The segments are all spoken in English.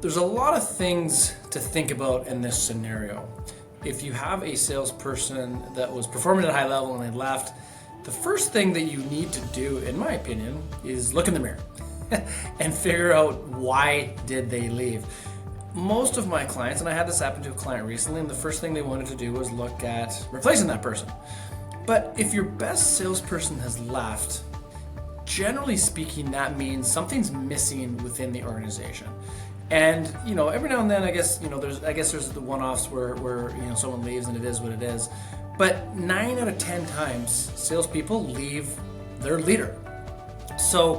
There's a lot of things to think about in this scenario. If you have a salesperson that was performing at a high level and they left, the first thing that you need to do, in my opinion, is look in the mirror and figure out why did they leave. Most of my clients, and I had this happen to a client recently, and the first thing they wanted to do was look at replacing that person. But if your best salesperson has left, generally speaking, that means something's missing within the organization. And every now and then, I guess there's the one-offs where someone leaves and it is what it is. But 9 out of 10 times, salespeople leave their leader. So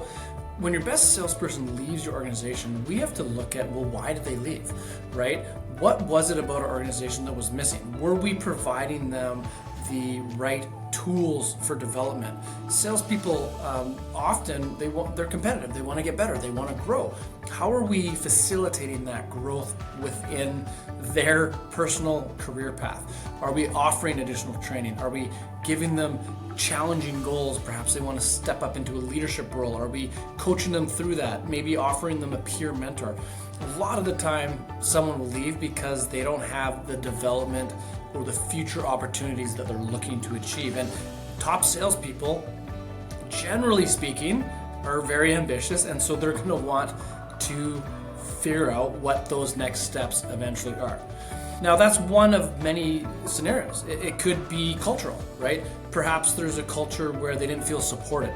when your best salesperson leaves your organization, we have to look at, well, why did they leave, right? What was it about our organization that was missing? Were we providing them the right tools for development? Salespeople often they're competitive. They want to get better. They want to grow. How are we facilitating that growth within their personal career path? Are we offering additional training? Are we giving them challenging goals? Perhaps they want to step up into a leadership role. Are we coaching them through that? Maybe offering them a peer mentor. A lot of the time, someone will leave because they don't have the development or the future opportunities that they're looking to achieve. And top salespeople, generally speaking, are very ambitious, and so they're going to want to figure out what those next steps eventually are. Now, that's one of many scenarios. It could be cultural, right? Perhaps there's a culture where they didn't feel supported.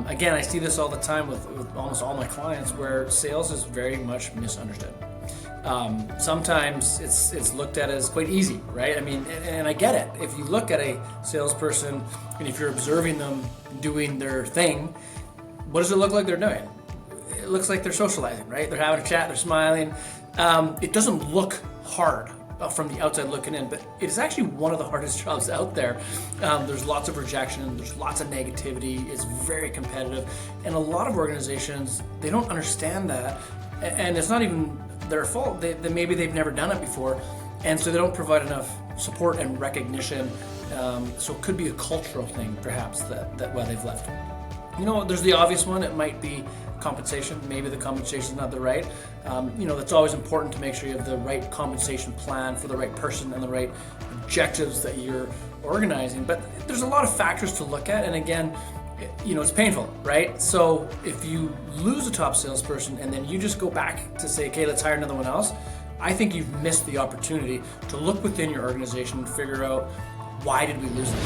Again, I see this all the time with almost all my clients, where sales is very much misunderstood. Sometimes it's looked at as quite easy, right? I mean, and I get it. If you look at a salesperson and if you're observing them doing their thing, what does it look like they're doing? It looks like they're socializing, right? They're having a chat, they're smiling. It doesn't look hard from the outside looking in, but it is actually one of the hardest jobs out there. There's lots of rejection, there's lots of negativity, it's very competitive, and a lot of organizations, they don't understand that, and it's not even their fault. Maybe they've never done it before, and so they don't provide enough support and recognition. So it could be a cultural thing, perhaps, that why they've left. There's the obvious one. It might be compensation. Maybe the compensation is not the right. It's always important to make sure you have the right compensation plan for the right person and the right objectives that you're organizing. But there's a lot of factors to look at, and again, it's painful, right? So if you lose a top salesperson and then you just go back to say, okay, let's hire another one else, I think you've missed the opportunity to look within your organization and figure out, why did we lose them?